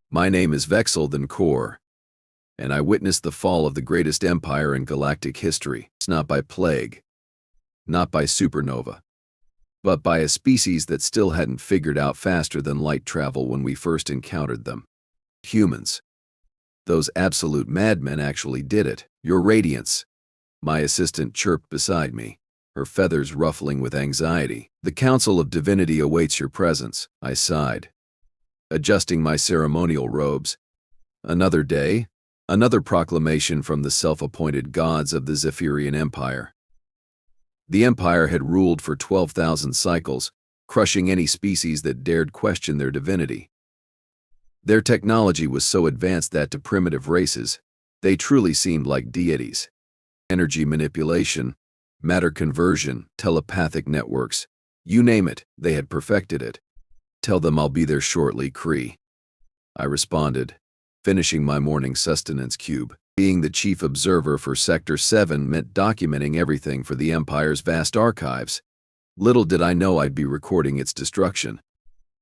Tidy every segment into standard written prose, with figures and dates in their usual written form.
My name is Vexel den Kor, and I witnessed the fall of the greatest empire in galactic history. It's not by plague, not by supernova, but by a species that still hadn't figured out faster than light travel when we first encountered them. Humans. Those absolute madmen actually did it. Your Radiance. My assistant chirped beside me, her feathers ruffling with anxiety. The Council of Divinity awaits your presence, I sighed, adjusting my ceremonial robes. Another day, another proclamation from the self-appointed gods of the Zephyrian Empire. The Empire had ruled for 12,000 cycles, crushing any species that dared question their divinity. Their technology was so advanced that to primitive races, they truly seemed like deities. Energy manipulation, matter conversion, telepathic networks, you name it, they had perfected it. Tell them I'll be there shortly, Cree, I responded, finishing my morning sustenance cube. Being the chief observer for Sector 7 meant documenting everything for the Empire's vast archives. Little did I know I'd be recording its destruction.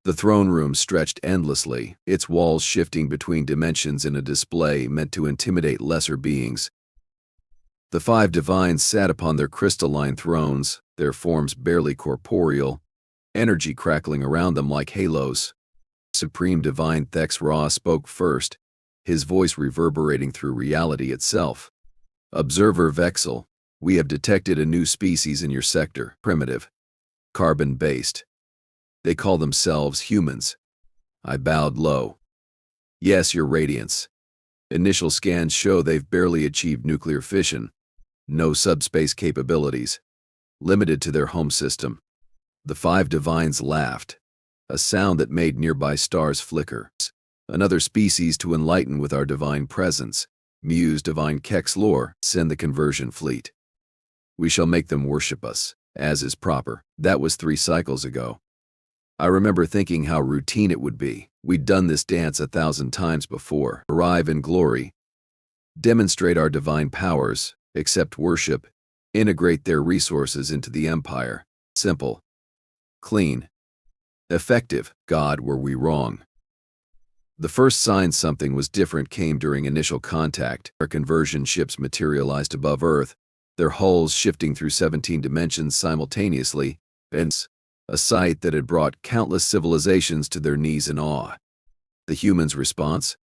The throne room stretched endlessly, its walls shifting between dimensions in a display meant to intimidate lesser beings. The 5 divines sat upon their crystalline thrones, their forms barely corporeal, energy crackling around them like halos. Supreme Divine Thex Ra spoke first, his voice reverberating through reality itself. Observer Vexel, we have detected a new species in your sector, primitive, carbon-based. They call themselves humans. I bowed low. Yes, your Radiance. Initial scans show they've barely achieved nuclear fission. No subspace capabilities. Limited to their home system. The 5 divines laughed, a sound that made nearby stars flicker. Another species to enlighten with our divine presence. Muse Divine Kex Lore, send the conversion fleet. We shall make them worship us, as is proper. That was 3 cycles ago. I remember thinking how routine it would be. We'd done this dance 1,000 times before. Arrive in glory. Demonstrate our divine powers, accept worship, integrate their resources into the Empire. Simple. Clean. Effective. God, were we wrong. The first sign something was different came during initial contact. Our conversion ships materialized above Earth, their hulls shifting through 17 dimensions simultaneously, and a sight that had brought countless civilizations to their knees in awe. The humans' response?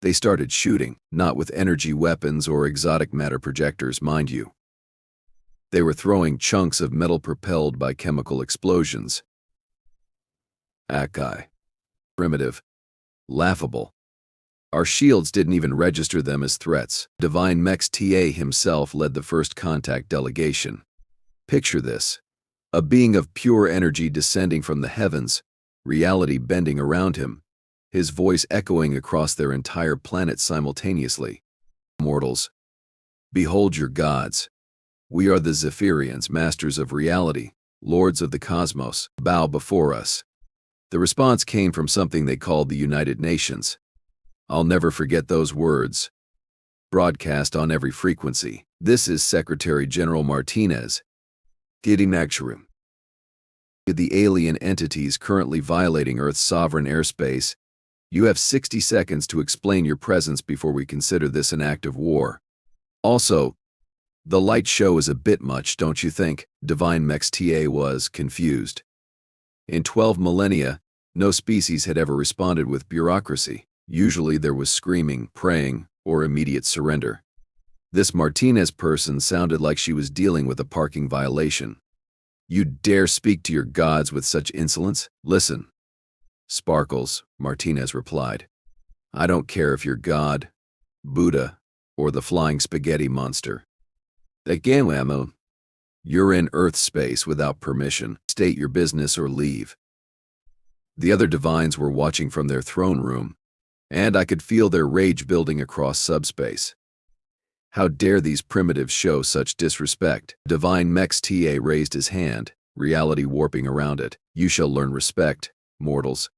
They started shooting, not with energy weapons or exotic matter projectors, mind you. They were throwing chunks of metal propelled by chemical explosions. Akai. Primitive. Laughable. Our shields didn't even register them as threats. Divine Mex TA himself led the first contact delegation. Picture this. A being of pure energy descending from the heavens, reality bending around him, his voice echoing across their entire planet simultaneously. Mortals, behold your gods. We are the Zephyrians, masters of reality, lords of the cosmos. Bow before us. The response came from something they called the United Nations. I'll never forget those words. Broadcast on every frequency. This is Secretary General Martinez. The alien entities currently violating Earth's sovereign airspace. You have 60 seconds to explain your presence before we consider this an act of war. Also, the light show is a bit much, don't you think? Divine Mex TA was confused. In 12 millennia, no species had ever responded with bureaucracy. Usually there was screaming, praying, or immediate surrender. This Martinez person sounded like she was dealing with a parking violation. You dare speak to your gods with such insolence? Listen. Sparkles, Martinez replied. I don't care if you're God, Buddha, or the flying spaghetti monster. You're in Earth space without permission. State your business or leave. The other divines were watching from their throne room, and I could feel their rage building across subspace. How dare these primitives show such disrespect? Divine Mex TA raised his hand, reality warping around it. You shall learn respect, mortals.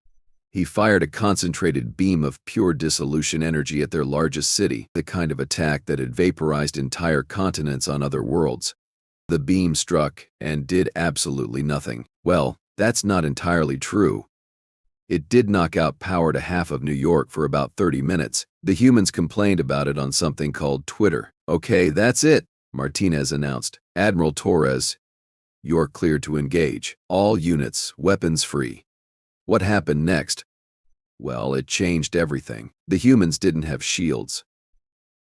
He fired a concentrated beam of pure dissolution energy at their largest city, the kind of attack that had vaporized entire continents on other worlds. The beam struck and did absolutely nothing. Well, that's not entirely true. It did knock out power to half of New York for about 30 minutes. The humans complained about it on something called Twitter. "Okay, that's it," Martinez announced. "Admiral Torres, you're cleared to engage. All units, weapons free." What happened next? Well, it changed everything. The humans didn't have shields.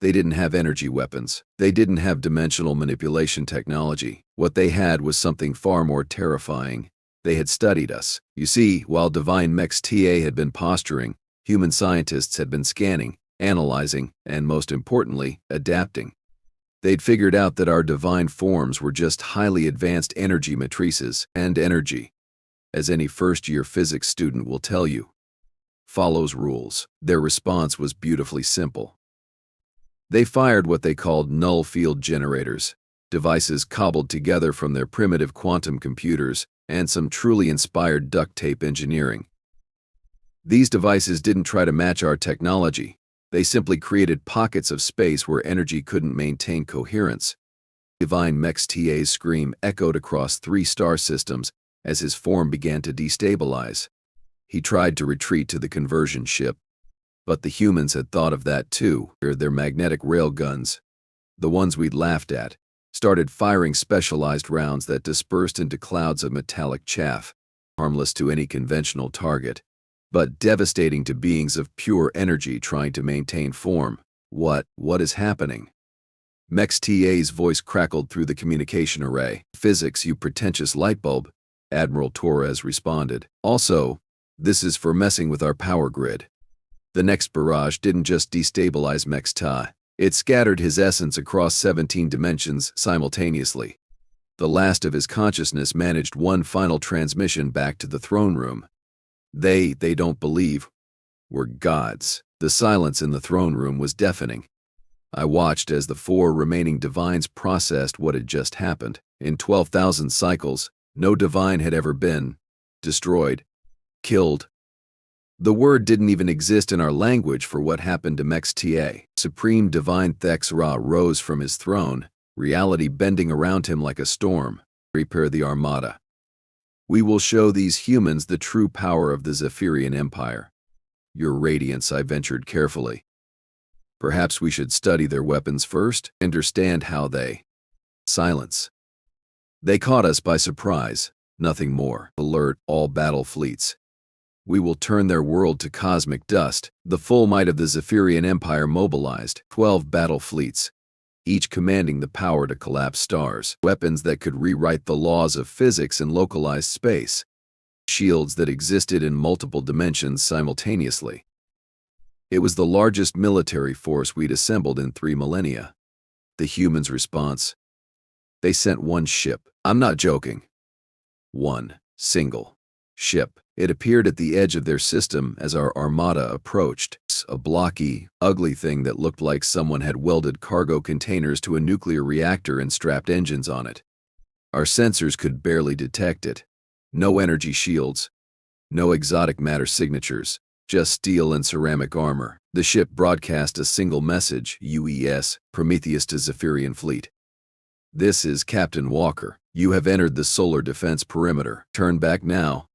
They didn't have energy weapons. They didn't have dimensional manipulation technology. What they had was something far more terrifying. They had studied us. You see, while Divine Mech's TA had been posturing, human scientists had been scanning, analyzing, and most importantly, adapting. They'd figured out that our divine forms were just highly advanced energy matrices, and energy, as any first-year physics student will tell you, follows rules. Their response was beautifully simple. They fired what they called null field generators, devices cobbled together from their primitive quantum computers and some truly inspired duct tape engineering. These devices didn't try to match our technology. They simply created pockets of space where energy couldn't maintain coherence. Divine Mech's TA's scream echoed across 3 star systems as his form began to destabilize. He tried to retreat to the conversion ship, but the humans had thought of that too. Their magnetic railguns, the ones we'd laughed at, started firing specialized rounds that dispersed into clouds of metallic chaff, harmless to any conventional target, but devastating to beings of pure energy trying to maintain form. What is happening? Mech's TA's voice crackled through the communication array. "Physics, you pretentious lightbulb," Admiral Torres responded. "Also, this is for messing with our power grid." The next barrage didn't just destabilize Mech's TA. It scattered his essence across 17 dimensions simultaneously. The last of his consciousness managed one final transmission back to the throne room. They don't believe, were gods. The silence in the throne room was deafening. I watched as the 4 remaining divines processed what had just happened. In 12,000 cycles, no divine had ever been destroyed, killed. The word didn't even exist in our language for what happened to Mech's TA. Supreme Divine Thex Ra rose from his throne, reality bending around him like a storm. "Repair the Armada. We will show these humans the true power of the Zephyrian Empire." "Your Radiance," I ventured carefully. "Perhaps we should study their weapons first, understand how they..." Silence. "They caught us by surprise, nothing more. Alert all battle fleets. We will turn their world to cosmic dust." The full might of the Zephyrian Empire mobilized, 12 battle fleets, each commanding the power to collapse stars, weapons that could rewrite the laws of physics in localized space, shields that existed in multiple dimensions simultaneously. It was the largest military force we'd assembled in 3 millennia. The humans' response? They sent one ship. I'm not joking. One single ship. It appeared at the edge of their system as our armada approached. A blocky, ugly thing that looked like someone had welded cargo containers to a nuclear reactor and strapped engines on it. Our sensors could barely detect it. No energy shields, no exotic matter signatures, just steel and ceramic armor. The ship broadcast a single message, UES, Prometheus to Zephyrian Fleet. "This is Captain Walker. You have entered the solar defense perimeter. Turn back now,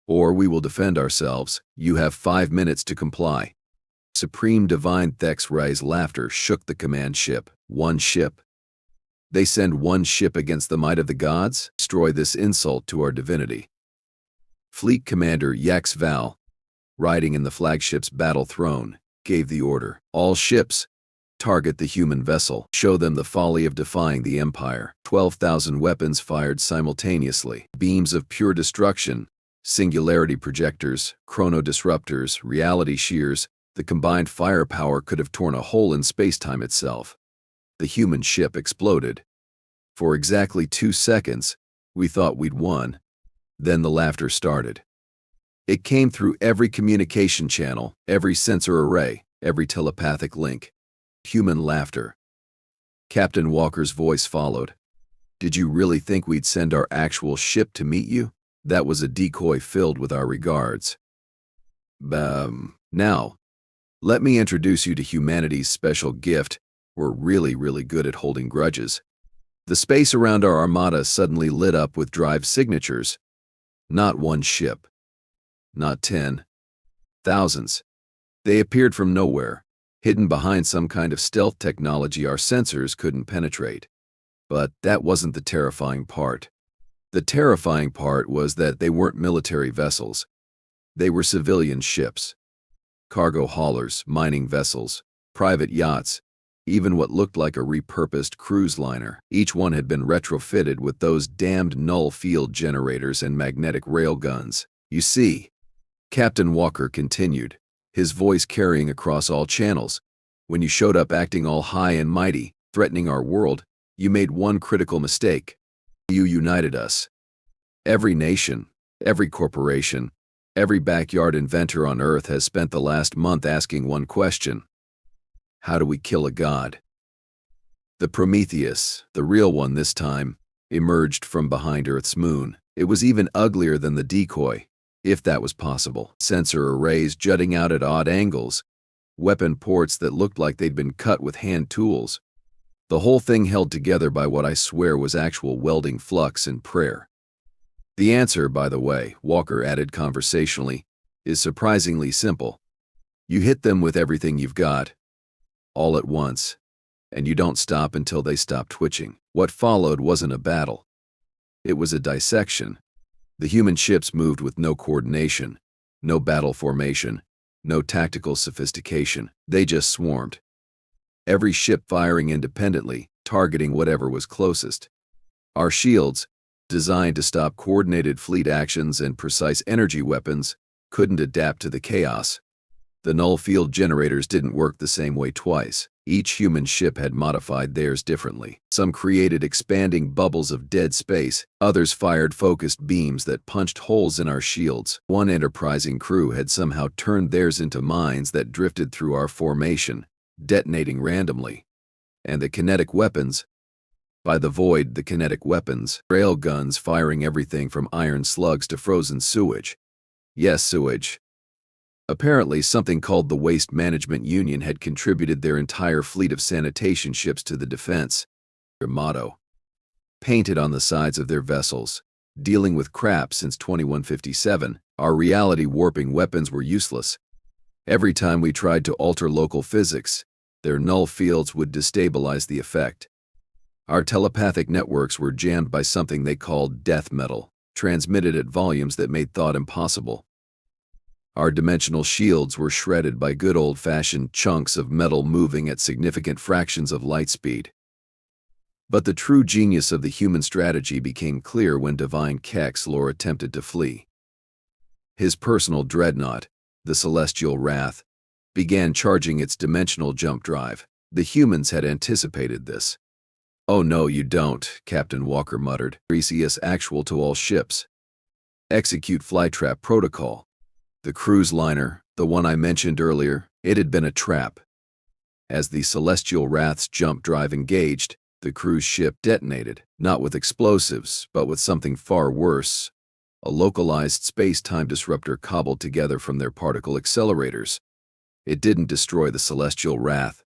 or we will defend ourselves. You have 5 minutes to comply." Supreme Divine Thex Ra's laughter shook the command ship. One ship? They send one ship against the might of the gods? Destroy this insult to our divinity. Fleet Commander Yax Val, riding in the flagship's battle throne, gave the order. "All ships, target the human vessel. Show them the folly of defying the Empire." 12,000 weapons fired simultaneously. Beams of pure destruction, singularity projectors, chrono disruptors, reality shears. The combined firepower could have torn a hole in space-time itself. The human ship exploded. For exactly 2 seconds, we thought we'd won. Then the laughter started. It came through every communication channel, every sensor array, every telepathic link. Human laughter. Captain Walker's voice followed. "Did you really think we'd send our actual ship to meet you? That was a decoy filled with our regards. Now, let me introduce you to humanity's special gift. We're really good at holding grudges." The space around our armada suddenly lit up with drive signatures. Not one ship. Not 10, Thousands. They appeared from nowhere, hidden behind some kind of stealth technology our sensors couldn't penetrate. But that wasn't the terrifying part. The terrifying part was that they weren't military vessels. They were civilian ships. Cargo haulers, mining vessels, private yachts, even what looked like a repurposed cruise liner. Each one had been retrofitted with those damned null field generators and magnetic railguns. You see, Captain Walker continued, his voice carrying across all channels, when you showed up acting all high and mighty, threatening our world, you made one critical mistake. You united us. Every nation, every corporation, every backyard inventor on Earth has spent the last month asking one question. How do we kill a god? The Prometheus, the real one this time, emerged from behind Earth's moon. It was even uglier than the decoy, if that was possible. Sensor arrays jutting out at odd angles, weapon ports that looked like they'd been cut with hand tools. The whole thing held together by what I swear was actual welding flux and prayer. The answer, by the way, Walker added conversationally, is surprisingly simple. You hit them with everything you've got, all at once, and you don't stop until they stop twitching. What followed wasn't a battle. It was a dissection. The human ships moved with no coordination, no battle formation, no tactical sophistication. They just swarmed. Every ship firing independently, targeting whatever was closest. Our shields, designed to stop coordinated fleet actions and precise energy weapons, couldn't adapt to the chaos. The null field generators didn't work the same way twice. Each human ship had modified theirs differently. Some created expanding bubbles of dead space, others fired focused beams that punched holes in our shields. One enterprising crew had somehow turned theirs into mines that drifted through our formation, detonating randomly. And the kinetic weapons, by the void, the kinetic weapons, rail guns firing everything from iron slugs to frozen sewage. Yes, sewage. Apparently, something called the Waste Management Union had contributed their entire fleet of sanitation ships to the defense. Their motto, painted on the sides of their vessels, dealing with crap since 2157, our reality-warping weapons were useless. Every time we tried to alter local physics, their null fields would destabilize the effect. Our telepathic networks were jammed by something they called death metal, transmitted at volumes that made thought impossible. Our dimensional shields were shredded by good old-fashioned chunks of metal moving at significant fractions of light speed. But the true genius of the human strategy became clear when Divine Kexlor attempted to flee. His personal dreadnought, the Celestial Wrath, began charging its dimensional jump drive. The humans had anticipated this. "Oh no, you don't," Captain Walker muttered. "Theseus actual to all ships. Execute flytrap protocol." The cruise liner, the one I mentioned earlier, it had been a trap. As the Celestial Wrath's jump drive engaged, the cruise ship detonated, not with explosives, but with something far worse, a localized space-time disruptor cobbled together from their particle accelerators. It didn't destroy the Celestial Wrath.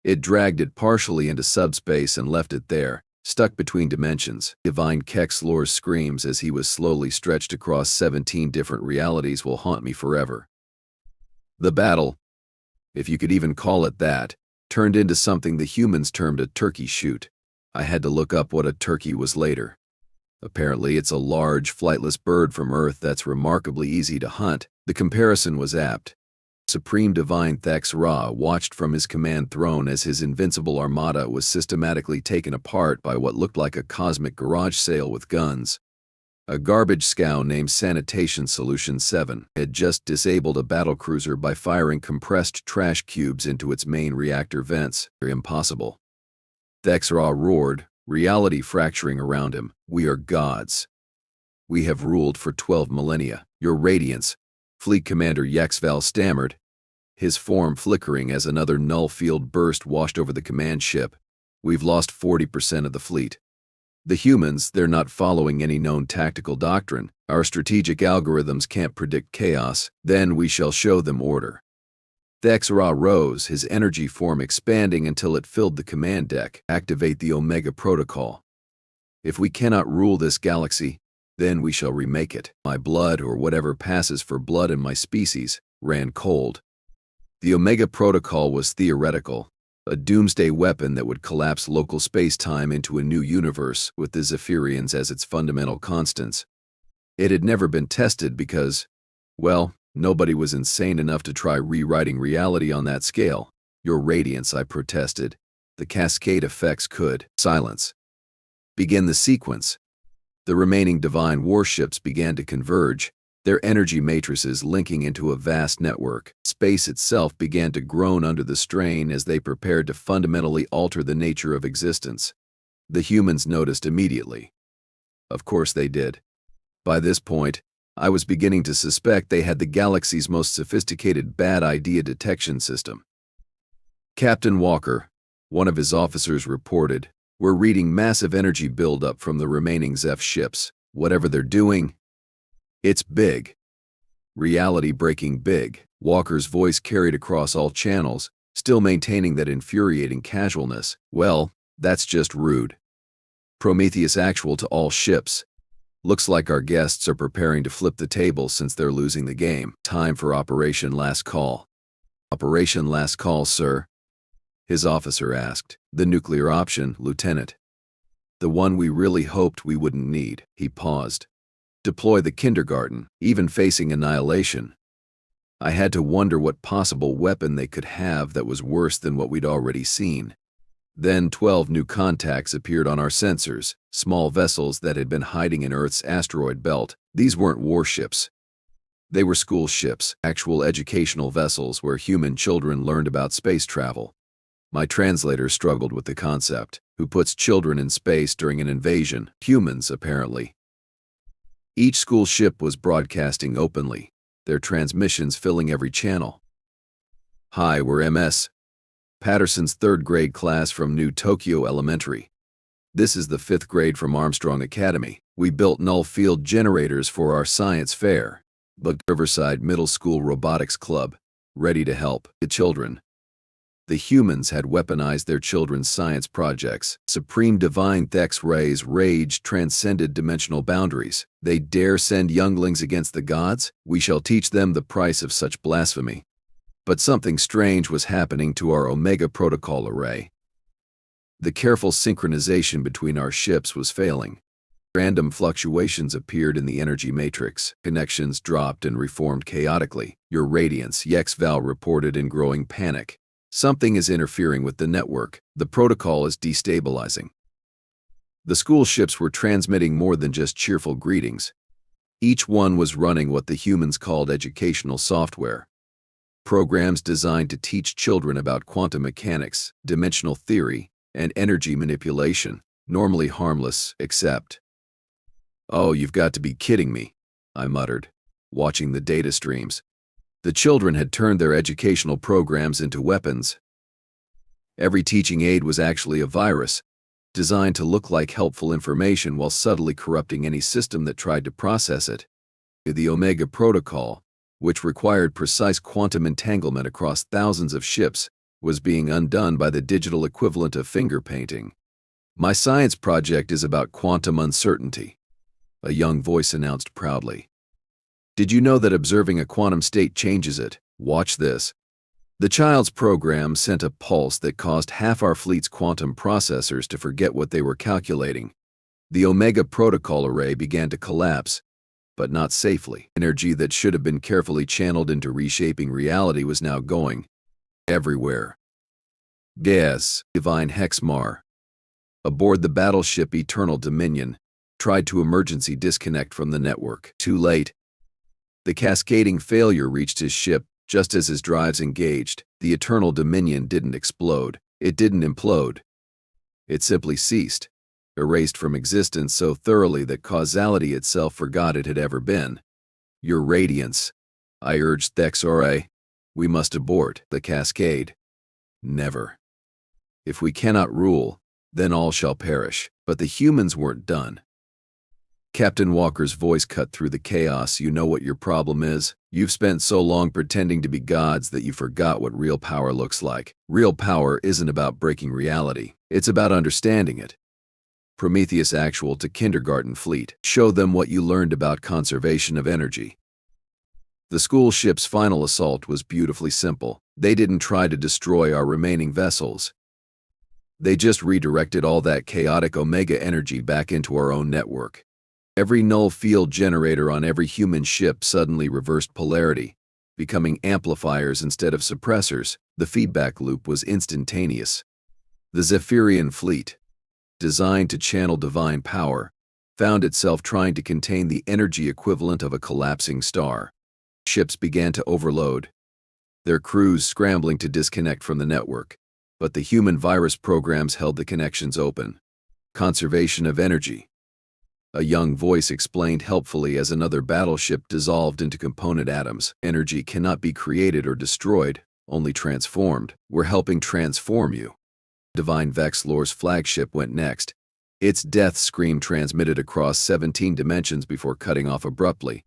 It dragged it partially into subspace and left it there, stuck between dimensions. Divine Kexlor's screams as he was slowly stretched across 17 different realities will haunt me forever. The battle, if you could even call it that, turned into something the humans termed a turkey shoot. I had to look up what a turkey was later. Apparently, it's a large, flightless bird from Earth that's remarkably easy to hunt. The comparison was apt. Supreme Divine Thex Ra watched from his command throne as his invincible armada was systematically taken apart by what looked like a cosmic garage sale with guns. A garbage scow named Sanitation Solution 7 had just disabled a battlecruiser by firing compressed trash cubes into its main reactor vents. Impossible. Thex Ra roared, reality fracturing around him. "We are gods. We have ruled for 12 millennia. Your Radiance," Fleet Commander Yexval stammered, his form flickering as another null field burst washed over the command ship. "We've lost 40% of the fleet. The humans, they're not following any known tactical doctrine. Our strategic algorithms can't predict chaos. Then we shall show them order." Thex Ra rose, his energy form expanding until it filled the command deck. "Activate the Omega Protocol. If we cannot rule this galaxy, then we shall remake it. My blood, or whatever passes for blood in my species, ran cold. The Omega Protocol was theoretical, a doomsday weapon that would collapse local space-time into a new universe with the Zephyrians as its fundamental constants. It had never been tested because, well, nobody was insane enough to try rewriting reality on that scale. Your radiance, I protested. The cascade effects could. Silence. Begin the sequence. The remaining divine warships began to converge, their energy matrices linking into a vast network. Space itself began to groan under the strain as they prepared to fundamentally alter the nature of existence. The humans noticed immediately. Of course they did. By this point, I was beginning to suspect they had the galaxy's most sophisticated bad idea detection system. Captain Walker, one of his officers, reported, "We're reading massive energy buildup from the remaining Zeph ships. Whatever they're doing, it's big. Reality-breaking big." Walker's voice carried across all channels, still maintaining that infuriating casualness. "Well, that's just rude. Prometheus Actual to all ships. Looks like our guests are preparing to flip the table since they're losing the game. Time for Operation Last Call." "Operation Last Call, sir?" his officer asked. "The nuclear option, Lieutenant. The one we really hoped we wouldn't need." He paused. "Deploy the kindergarten, even facing annihilation." I had to wonder what possible weapon they could have that was worse than what we'd already seen. Then 12 new contacts appeared on our sensors, small vessels that had been hiding in Earth's asteroid belt. These weren't warships. They were school ships, actual educational vessels where human children learned about space travel. My translator struggled with the concept. Who puts children in space during an invasion? Humans, apparently. Each school ship was broadcasting openly, their transmissions filling every channel. "Hi, we're MS. Patterson's 3rd grade class from New Tokyo Elementary. This is the 5th grade from Armstrong Academy. We built null field generators for our science fair. Booked Riverside Middle School Robotics Club. Ready to help the children." The humans had weaponized their children's science projects. Supreme divine X-rays rage transcended dimensional boundaries. They dare send younglings against the gods? We shall teach them the price of such blasphemy. But something strange was happening to our Omega Protocol array. The careful synchronization between our ships was failing. Random fluctuations appeared in the energy matrix. Connections dropped and reformed chaotically. "Your radiance," Yexval reported in growing panic. "Something is interfering with the network. The protocol is destabilizing." The school ships were transmitting more than just cheerful greetings. Each one was running what the humans called educational software. Programs designed to teach children about quantum mechanics, dimensional theory, and energy manipulation, normally harmless, except... "Oh, you've got to be kidding me," I muttered, watching the data streams. The children had turned their educational programs into weapons. Every teaching aid was actually a virus, designed to look like helpful information while subtly corrupting any system that tried to process it. The Omega Protocol, which required precise quantum entanglement across thousands of ships, was being undone by the digital equivalent of finger painting. "My science project is about quantum uncertainty," a young voice announced proudly. "Did you know that observing a quantum state changes it? Watch this." The child's program sent a pulse that caused half our fleet's quantum processors to forget what they were calculating. The Omega Protocol array began to collapse, but not safely. Energy that should have been carefully channeled into reshaping reality was now going everywhere. Gas, Divine Hexmar, aboard the battleship Eternal Dominion, tried to emergency disconnect from the network. Too late. The cascading failure reached his ship just as his drives engaged. The Eternal Dominion didn't explode. It didn't implode. It simply ceased, erased from existence so thoroughly that causality itself forgot it had ever been. "Your radiance," I urged Thexore. "We must abort the cascade." "Never. If we cannot rule, then all shall perish." But the humans weren't done. Captain Walker's voice cut through the chaos. "You know what your problem is? You've spent so long pretending to be gods that you forgot what real power looks like. Real power isn't about breaking reality. It's about understanding it. Prometheus Actual to kindergarten fleet. Show them what you learned about conservation of energy." The school ship's final assault was beautifully simple. They didn't try to destroy our remaining vessels. They just redirected all that chaotic Omega energy back into our own network. Every null field generator on every human ship suddenly reversed polarity, becoming amplifiers instead of suppressors. The feedback loop was instantaneous. The Zephyrian fleet, designed to channel divine power, found itself trying to contain the energy equivalent of a collapsing star. Ships began to overload, their crews scrambling to disconnect from the network, but the human virus programs held the connections open. Conservation of energy, a young voice explained helpfully as another battleship dissolved into component atoms. Energy cannot be created or destroyed, only transformed. We're helping transform you. Divine Vexlor's flagship went next. Its death scream transmitted across 17 dimensions before cutting off abruptly.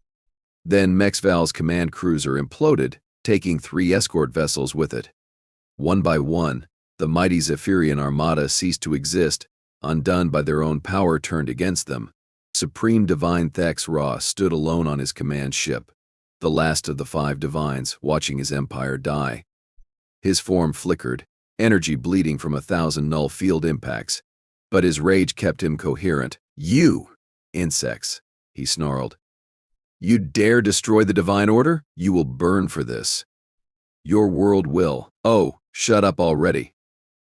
Then Mexval's command cruiser imploded, taking 3 escort vessels with it. One by one, the mighty Zephyrian armada ceased to exist, undone by their own power turned against them. Supreme Divine Thex Ra stood alone on his command ship, the last of the 5 divines, watching his empire die. His form flickered, energy bleeding from 1,000 null field impacts, but his rage kept him coherent. "You, insects," he snarled. "You dare destroy the divine order? You will burn for this. Your world will." "Oh, shut up already."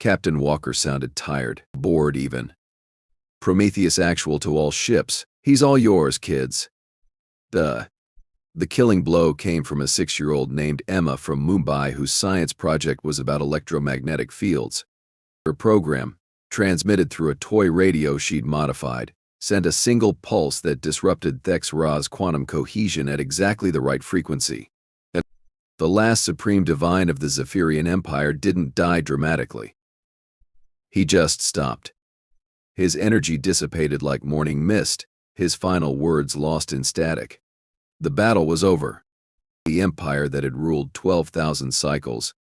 Captain Walker sounded tired, bored even. "Prometheus actual to all ships. He's all yours, kids." The killing blow came from a 6-year-old named Emma from Mumbai whose science project was about electromagnetic fields. Her program, transmitted through a toy radio she'd modified, sent a single pulse that disrupted Thex Ra's quantum cohesion at exactly the right frequency. The last supreme divine of the Zephyrian Empire didn't die dramatically. He just stopped. His energy dissipated like morning mist, his final words lost in static. The battle was over. The empire that had ruled 12,000 cycles,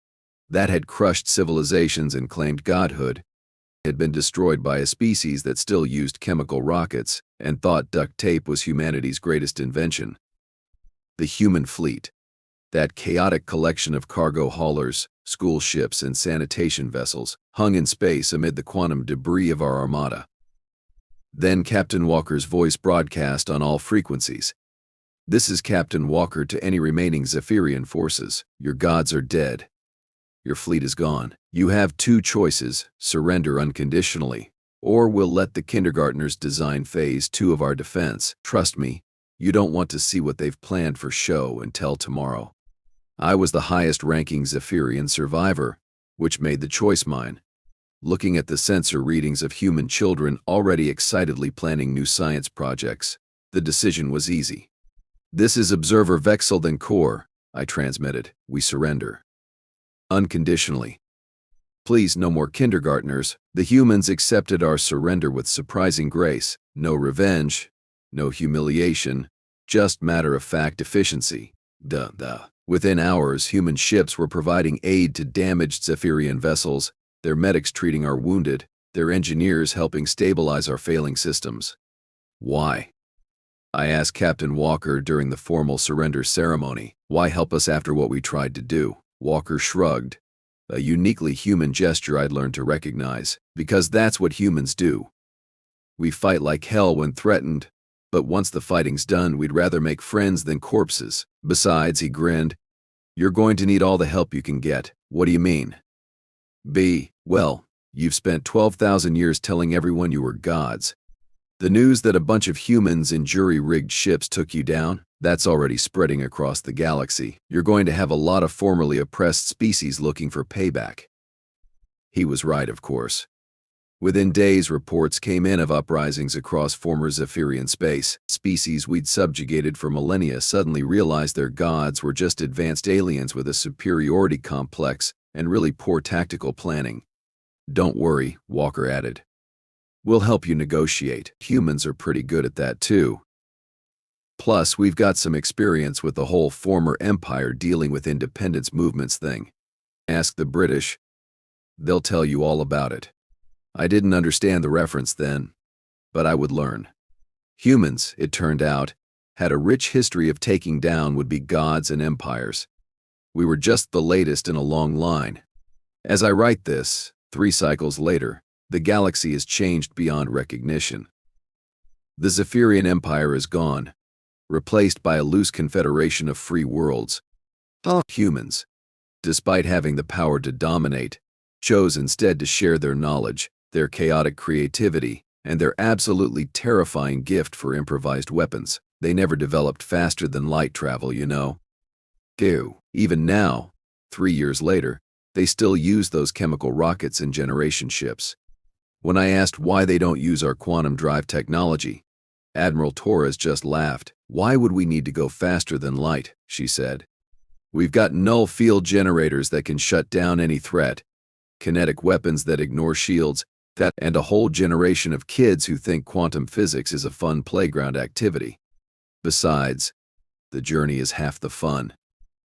that had crushed civilizations and claimed godhood, had been destroyed by a species that still used chemical rockets and thought duct tape was humanity's greatest invention. The human fleet, that chaotic collection of cargo haulers, school ships, and sanitation vessels, hung in space amid the quantum debris of our armada. Then Captain Walker's voice broadcast on all frequencies. "This is Captain Walker to any remaining Zephyrian forces. Your gods are dead. Your fleet is gone. You have 2 choices: surrender unconditionally, or we'll let the kindergartners design phase 2 of our defense. Trust me, you don't want to see what they've planned for show until tomorrow." I was the highest-ranking Zephyrian survivor, which made the choice mine. Looking at the sensor readings of human children already excitedly planning new science projects, the decision was easy. "This is Observer Vexel Core," I transmitted. "We surrender. Unconditionally. Please, no more kindergartners." The humans accepted our surrender with surprising grace. No revenge, no humiliation, just matter-of-fact efficiency. Duh. Within hours, human ships were providing aid to damaged Zephyrian vessels, their medics treating our wounded, their engineers helping stabilize our failing systems. "Why?" I asked Captain Walker during the formal surrender ceremony. "Why help us after what we tried to do?" Walker shrugged, a uniquely human gesture I'd learned to recognize. "Because that's what humans do. We fight like hell when threatened, but once the fighting's done, we'd rather make friends than corpses. Besides," he grinned, "you're going to need all the help you can get." "What do you mean?" Well, you've spent 12,000 years telling everyone you were gods. The news that a bunch of humans in jury-rigged ships took you down, that's already spreading across the galaxy. You're going to have a lot of formerly oppressed species looking for payback." He was right, of course. Within days, reports came in of uprisings across former Zephyrian space. Species we'd subjugated for millennia suddenly realized their gods were just advanced aliens with a superiority complex and really poor tactical planning. "Don't worry," Walker added. "We'll help you negotiate. Humans are pretty good at that too. Plus, we've got some experience with the whole former empire dealing with independence movements thing. Ask the British. They'll tell you all about it." I didn't understand the reference then, but I would learn. Humans, it turned out, had a rich history of taking down would-be gods and empires. We were just the latest in a long line. As I write this, 3 cycles later, the galaxy has changed beyond recognition. The Zephyrian Empire is gone, replaced by a loose confederation of free worlds. Humans, despite having the power to dominate, chose instead to share their knowledge, their chaotic creativity, and their absolutely terrifying gift for improvised weapons. They never developed faster than light travel, you know. Even now, 3 years later, they still use those chemical rockets and generation ships. When I asked why they don't use our quantum drive technology, Admiral Torres just laughed. "Why would we need to go faster than light?" she said. "We've got null field generators that can shut down any threat, kinetic weapons that ignore shields, and a whole generation of kids who think quantum physics is a fun playground activity. Besides, the journey is half the fun.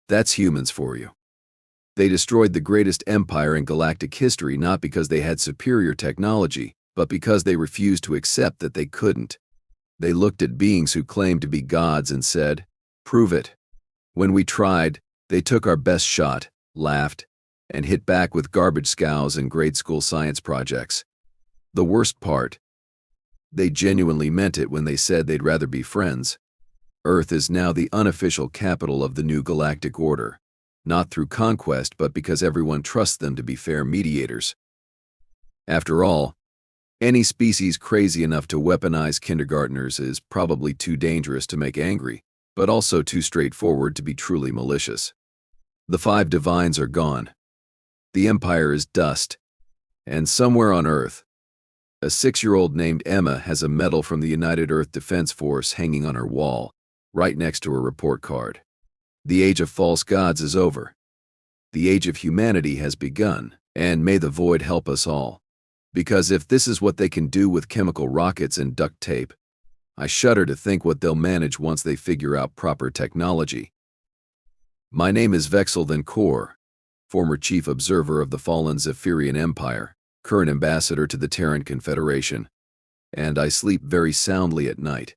That's humans for you." They destroyed the greatest empire in galactic history not because they had superior technology, but because they refused to accept that they couldn't. They looked at beings who claimed to be gods and said, "Prove it." When we tried, they took our best shot, laughed, and hit back with garbage scows and grade school science projects. The worst part, they genuinely meant it when they said they'd rather be friends. Earth is now the unofficial capital of the new galactic order, not through conquest but because everyone trusts them to be fair mediators. After all, any species crazy enough to weaponize kindergartners is probably too dangerous to make angry, but also too straightforward to be truly malicious. The 5 divines are gone. The Empire is dust. And somewhere on Earth, a 6-year-old named Emma has a medal from the United Earth Defense Force hanging on her wall, right next to her report card. The age of false gods is over. The age of humanity has begun, and may the void help us all. Because if this is what they can do with chemical rockets and duct tape, I shudder to think what they'll manage once they figure out proper technology. My name is Vexel Van Kor, former chief observer of the fallen Zephyrian Empire, current ambassador to the Terran Confederation, and I sleep very soundly at night,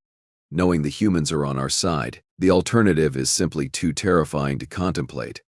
knowing the humans are on our side. The alternative is simply too terrifying to contemplate.